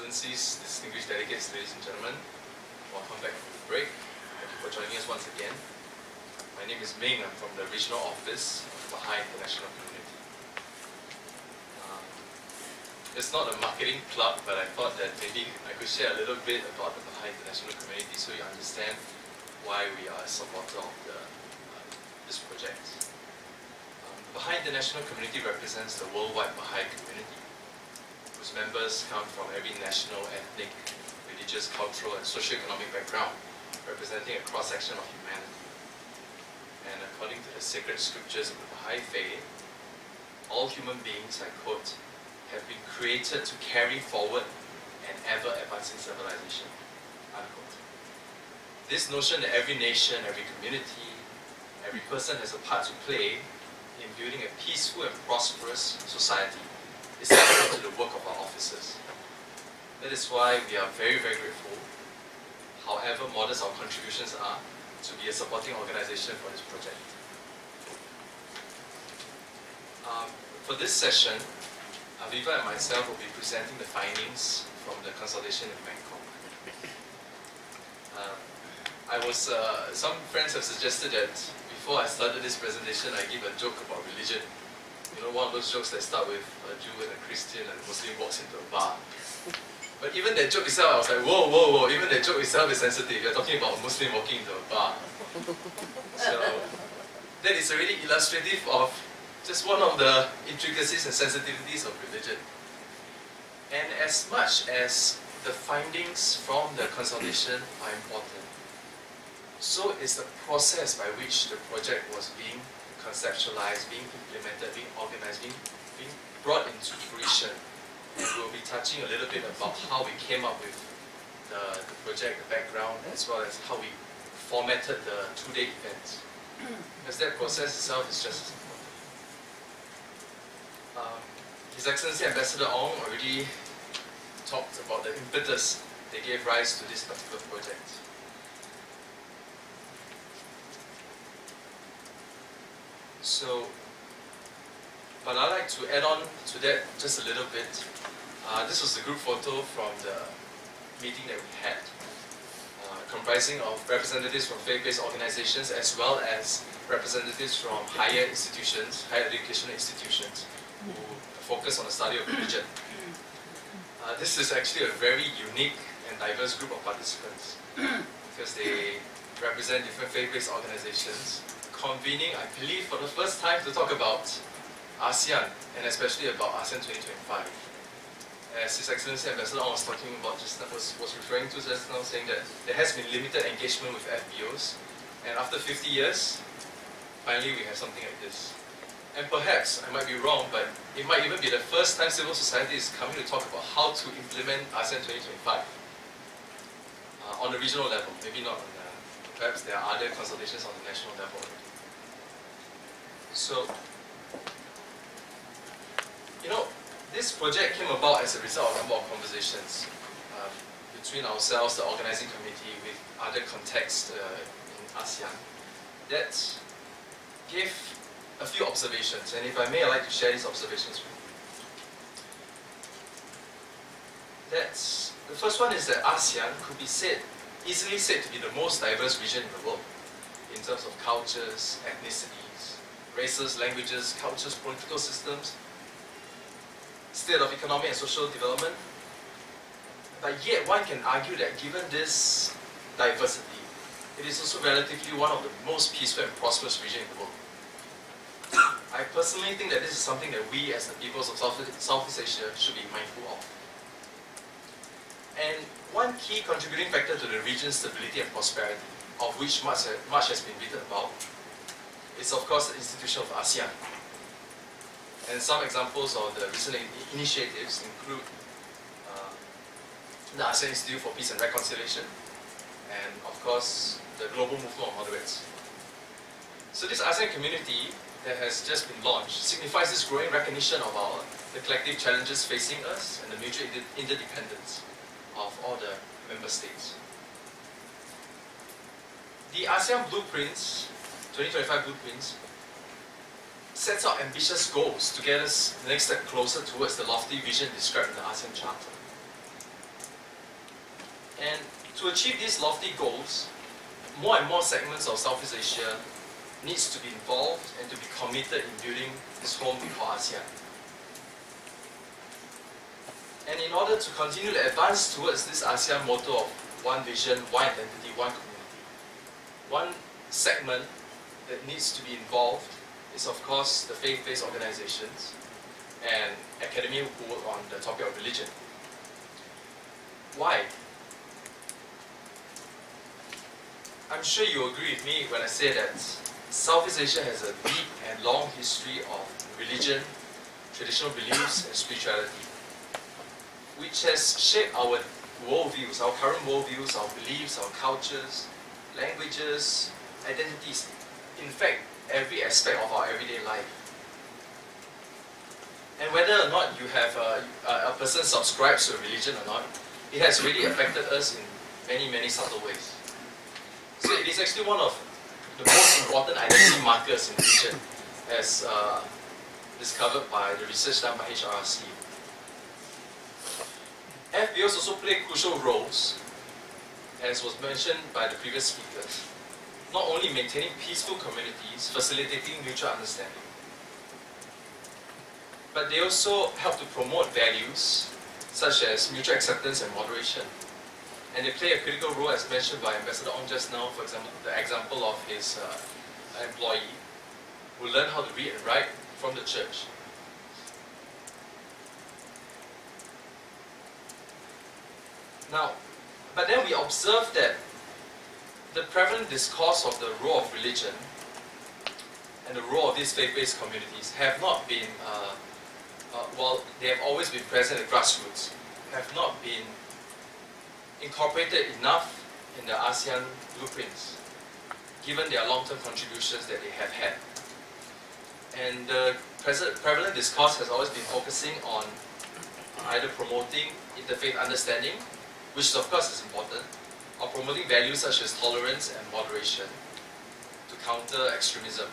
Excellencies, distinguished delegates, ladies and gentlemen, welcome back from the break. Thank you for joining us once again. My name is Ming. I'm from the Regional Office of Bahai International Community. It's not a marketing plug, but I thought that maybe I could share a little bit about the Bahai International Community so you understand why we are a supporter of this project. The Bahai International Community represents the worldwide Bahai community, whose members come from every national, ethnic, religious, cultural, and socio-economic background, representing a cross-section of humanity. And according to the sacred scriptures of the Bahai faith, all human beings, I quote, have been created to carry forward an ever-advancing civilization, unquote. This notion that every nation, every community, every person has a part to play in building a peaceful and prosperous society is central to the work of our officers. That is why we are very, very grateful, however modest our contributions are, to be a supporting organization for this project. For this session, Aviva and myself will be presenting the findings from the consultation in Bangkok. Some friends have suggested that before I started this presentation, I give a joke about religion. You know, one of those jokes that start with a Jew and a Christian and a Muslim walks into a bar. But even that joke itself, I was like, whoa, whoa, whoa, even that joke itself is sensitive. You're talking about a Muslim walking into a bar. So that is already illustrative of just one of the intricacies and sensitivities of religion. And as much as the findings from the consultation are important, so is the process by which the project was being conceptualized, being implemented, being organized, being brought into fruition. And we'll be touching a little bit about how we came up with the project, the background, as well as how we formatted the two-day event. Because that process itself is just as important. His Excellency Ambassador Ong already talked about the impetus that gave rise to this particular project. But I'd like to add on to that just a little bit. This was the group photo from the meeting that we had, comprising of representatives from faith-based organizations as well as representatives from higher institutions, higher educational institutions, who focus on the study of religion. This is actually a very unique and diverse group of participants because they represent different faith-based organizations, convening, I believe, for the first time to talk about ASEAN, and especially about ASEAN 2025. As His Excellency Ambassador Ong was talking about was referring to just now, saying that there has been limited engagement with FBOs, and after 50 years, finally we have something like this. And perhaps, I might be wrong, but it might even be the first time civil society is coming to talk about how to implement ASEAN 2025 on the regional level, maybe not on the, perhaps there are other consultations on the national level. So, you know, this project came about as a result of a number of conversations between ourselves, the organizing committee, with other contexts in ASEAN, that gave a few observations. And if I may, I'd like to share these observations with you. The first one is that ASEAN could be easily said to be the most diverse region in the world in terms of cultures, ethnicities, races, languages, cultures, political systems, state of economic and social development. But yet one can argue that given this diversity, it is also relatively one of the most peaceful and prosperous regions in the world. I personally think that this is something that we as the peoples of Southeast Asia should be mindful of. And one key contributing factor to the region's stability and prosperity, of which much has been written about, is of course the institution of ASEAN. And some examples of the recent initiatives include the ASEAN Institute for Peace and Reconciliation, and of course the Global Movement of Moderates. So this ASEAN community that has just been launched signifies this growing recognition of the collective challenges facing us and the mutual interdependence of all the member states. The ASEAN Blueprints, 2025 Blueprints, sets out ambitious goals to get us the next step closer towards the lofty vision described in the ASEAN Charter. And to achieve these lofty goals, more and more segments of Southeast Asia needs to be involved and to be committed in building this home we call ASEAN. And in order to continue to advance towards this ASEAN motto of one vision, one identity, one community, one segment that needs to be involved is of course the faith-based organizations and academia who work on the topic of religion. Why? I'm sure you agree with me when I say that Southeast Asia has a deep and long history of religion, traditional beliefs, and spirituality, which has shaped our worldviews, our current worldviews, our beliefs, our cultures, languages, identities. In fact, every aspect of our everyday life. And whether or not you have a person subscribes to a religion or not, it has really affected us in many, many subtle ways. So it is actually one of the most important identity markers in religion, as discovered by the research done by HRRC. FBOs also play crucial roles, as was mentioned by the previous speakers, not only maintaining peaceful communities, facilitating mutual understanding, but they also help to promote values such as mutual acceptance and moderation. And they play a critical role, as mentioned by Ambassador Ong just now, for example, the example of his employee who learned how to read and write from the church. Now, but then we observe that the prevalent discourse of the role of religion and the role of these faith-based communities have not been, while they have always been present at grassroots, have not been incorporated enough in the ASEAN blueprints, given their long-term contributions that they have had. And the prevalent discourse has always been focusing on either promoting interfaith understanding, which of course is important, or promoting values such as tolerance and moderation to counter extremism.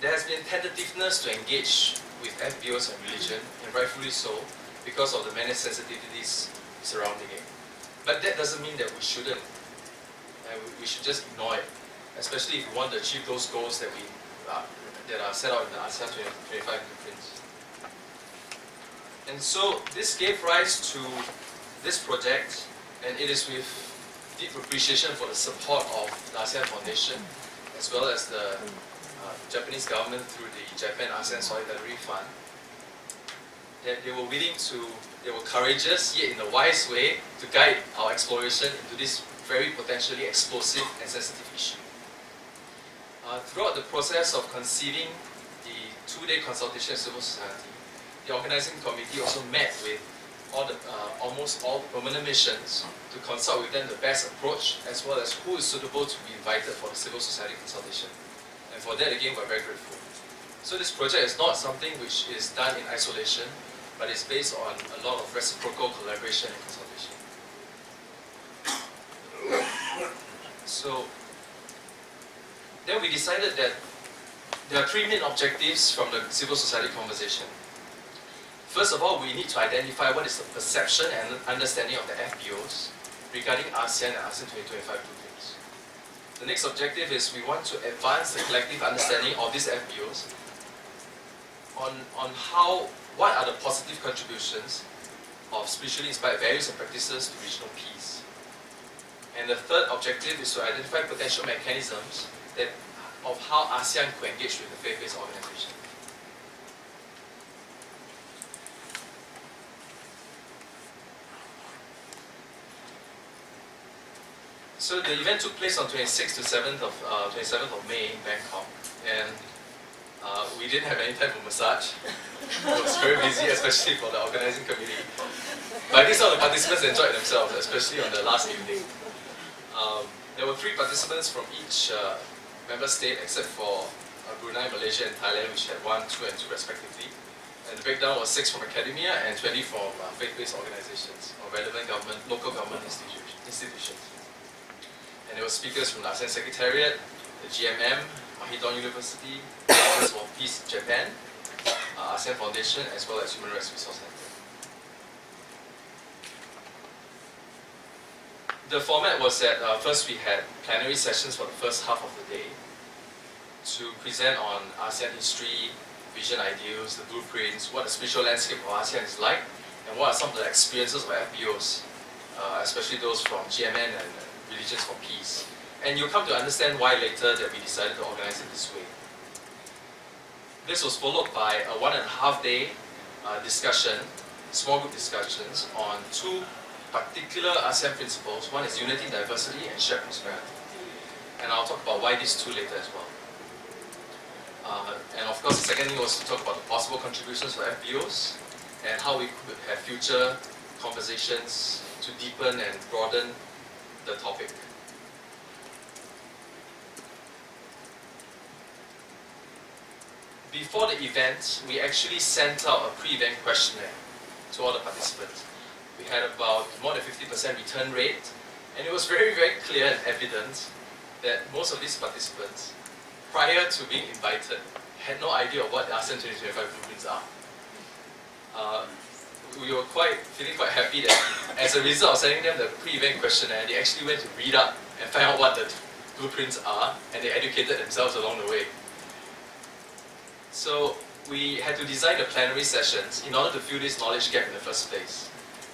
There has been tentativeness to engage with FBOs and religion, and rightfully so, because of the many sensitivities surrounding it. But that doesn't mean that we shouldn't, and we should just ignore it, especially if we want to achieve those goals that are set out in the ASEAN 2025 blueprints. And so this gave rise to this project, and it is with deep appreciation for the support of the ASEAN Foundation, as well as the Japanese government through the Japan ASEAN Solidarity Fund, that they were courageous, yet in a wise way, to guide our exploration into this very potentially explosive and sensitive issue. Throughout the process of conceiving the two-day consultation with civil society, the organizing committee also met with almost all permanent missions to consult with them the best approach, as well as who is suitable to be invited for the civil society consultation. And for that, again, we're very grateful. So this project is not something which is done in isolation, but it's based on a lot of reciprocal collaboration and consultation. So then we decided that there are three main objectives from the civil society conversation. First of all, we need to identify what is the perception and understanding of the FBOs regarding ASEAN and ASEAN 2025 blueprints. The next objective is we want to advance the collective understanding of these FBOs on what are the positive contributions of spiritually inspired values and practices to regional peace. And the third objective is to identify potential mechanisms of how ASEAN could engage with the faith-based organization. So the event took place on 26th to 27th of May in Bangkok, and we didn't have any time for massage. It was very busy, especially for the organizing committee. But I think some of the participants enjoyed themselves, especially on the last evening. There were 3 participants from each member state, except for Brunei, Malaysia, and Thailand, which had 1, 2, and 2 respectively. And the breakdown was 6 from academia and 20 from faith-based organizations or relevant local government institutions. And there were speakers from the ASEAN Secretariat, the GMM, Mahidol University, the Office for Peace Japan, ASEAN Foundation, as well as Human Rights Resource Center. The format was that first we had plenary sessions for the first half of the day to present on ASEAN history, vision ideals, the blueprints, what the spiritual landscape of ASEAN is like, and what are some of the experiences of FBOs, especially those from GMN and Religions for Peace. And you'll come to understand why later that we decided to organize it this way. This was followed by a 1.5 day discussion, small group discussions on two particular ASEAN principles. One is unity, diversity, and shared prosperity. And I'll talk about why these two later as well. And of course, the second thing was to talk about the possible contributions for FBOs and how we could have future conversations to deepen and broaden the topic. Before the event, we actually sent out a pre-event questionnaire to all the participants. We had about more than 50% return rate, and it was very, very clear and evident that most of these participants, prior to being invited, had no idea of what the ASEAN 2025 blueprints are. We were feeling quite happy that as a result of sending them the pre-event questionnaire, they actually went to read up and find out what the blueprints are, and they educated themselves along the way. So we had to design the plenary sessions in order to fill this knowledge gap in the first place,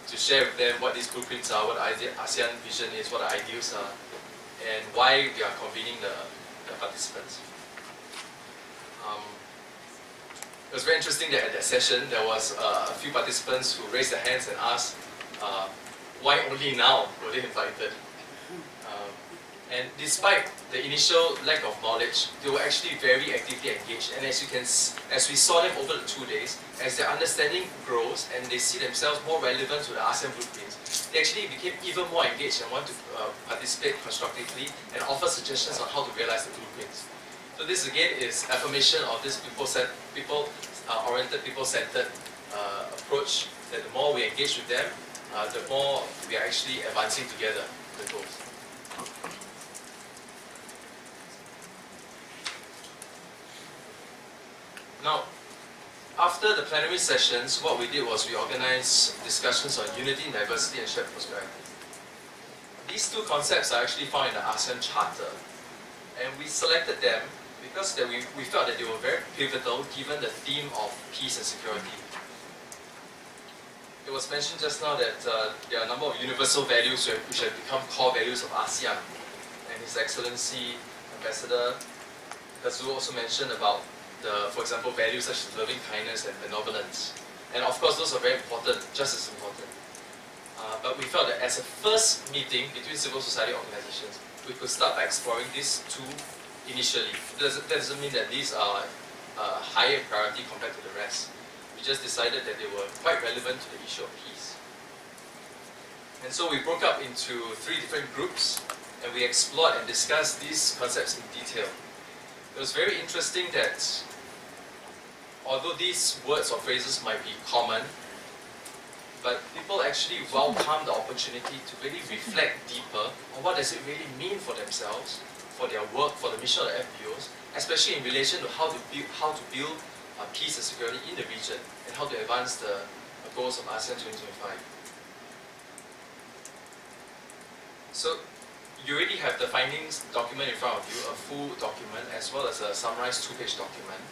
to share with them what these blueprints are, what the ASEAN vision is, what the ideals are, and why we are convening the participants. It was very interesting that at that session there was a few participants who raised their hands and asked why only now were they invited. And despite the initial lack of knowledge, they were actually very actively engaged. And as we saw them over the 2 days, as their understanding grows and they see themselves more relevant to the ASEAN blueprints, they actually became even more engaged and want to participate constructively and offer suggestions on how to realize the blueprints. So this again is affirmation of this people-oriented, people-centered approach. That the more we engage with them, the more we are actually advancing together the goals. Now, after the plenary sessions, what we did was we organized discussions on unity, diversity, and shared prosperity. These two concepts are actually found in the ASEAN Charter, and we selected them because we felt that they were very pivotal given the theme of peace and security. It was mentioned just now that there are a number of universal values which have become core values of ASEAN, and His Excellency Ambassador Kazu also mentioned about for example, values such as loving kindness and benevolence. And of course, those are very important, just as important. But we felt that as a first meeting between civil society organizations, we could start by exploring these two initially. That doesn't mean that these are higher priority compared to the rest. We just decided that they were quite relevant to the issue of peace. And so we broke up into 3 different groups, and we explored and discussed these concepts in detail. It was very interesting that although these words or phrases might be common, but people actually welcome the opportunity to really reflect deeper on what does it really mean for themselves, for their work, for the mission of the FBOs, especially in relation to how to build peace and security in the region and how to advance the goals of ASEAN 2025. So you already have the findings document in front of you, a full document as well as a summarized 2-page document.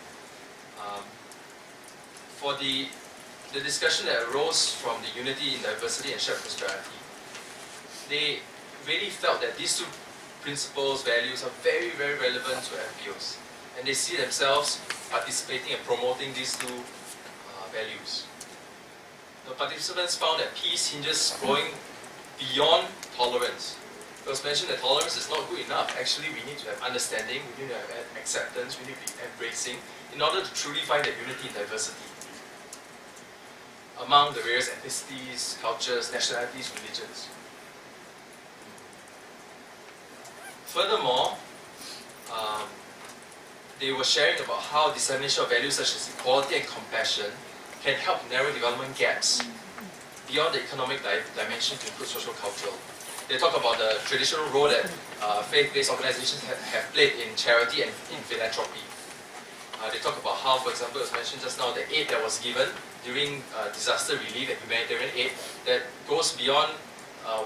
For the discussion that arose from the unity in diversity and shared prosperity, they really felt that these two principles, values are very, very relevant to FBOs, and they see themselves participating and promoting these two values. The participants found that peace hinges growing beyond tolerance. It was mentioned that tolerance is not good enough. Actually, we need to have understanding, we need to have acceptance, we need to be embracing in order to truly find that unity in diversity among the various ethnicities, cultures, nationalities, religions. Furthermore, they were sharing about how dissemination of values such as equality and compassion can help narrow development gaps beyond the economic dimension to include social-cultural. They talk about the traditional role that faith-based organizations have played in charity and in philanthropy. They talk about how, for example, it was mentioned just now, the aid that was given during disaster relief and humanitarian aid that goes beyond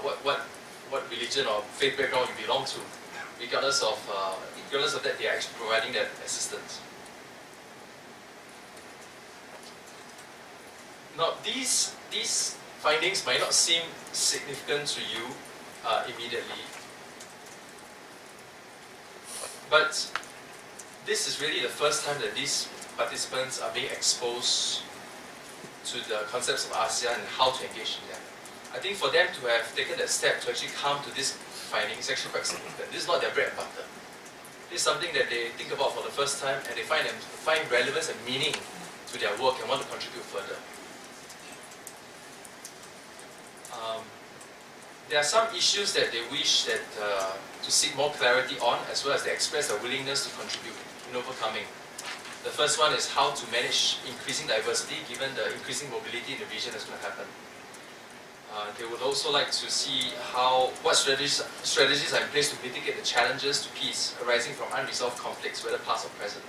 what what religion or faith background you belong to. Regardless of that, they are actually providing that assistance. Now, these findings might not seem significant to you immediately, but this is really the first time that these participants are being exposed to the concepts of ASEAN and how to engage in them. I think for them to have taken that step to actually come to this finding is actually quite significant. This is not their bread and butter. This is something that they think about for the first time, and they find relevance and meaning to their work and want to contribute further. There are some issues that they wish that to seek more clarity on, as well as they express their willingness to contribute in overcoming. The first one is how to manage increasing diversity given the increasing mobility in the region that's going to happen. They would also like to see what strategies are in place to mitigate the challenges to peace arising from unresolved conflicts, whether past or present.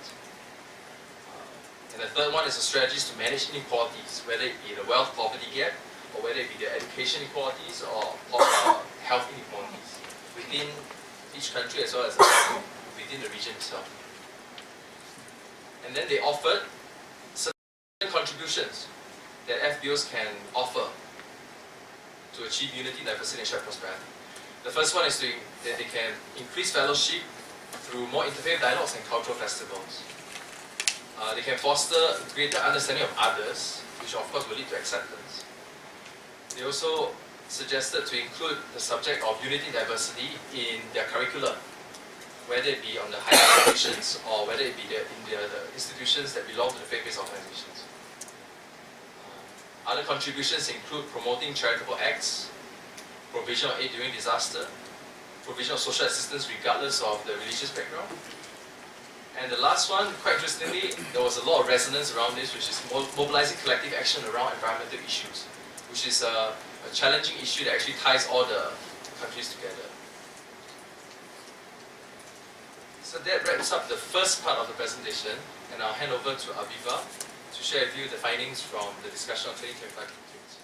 And the third one is the strategies to manage inequalities, whether it be the wealth-poverty gap, or whether it be the education inequalities or health inequalities within each country as well as within the region itself. And then they offered certain contributions that FBOs can offer to achieve unity, diversity, and shared prosperity. The first one is that they can increase fellowship through more interfaith dialogues and cultural festivals. They can foster greater understanding of others, which of course will lead to acceptance. They also suggested to include the subject of unity and diversity in their curriculum, whether it be on the higher institutions or whether it be in the institutions that belong to the faith-based organizations. Other contributions include promoting charitable acts, provision of aid during disaster, provision of social assistance regardless of the religious background. And the last one, quite interestingly, there was a lot of resonance around this, which is mobilizing collective action around environmental issues, which is a challenging issue that actually ties all the countries together. So that wraps up the first part of the presentation, and I'll hand over to Aviva to share with you the findings from the discussion of 2025 conclusions.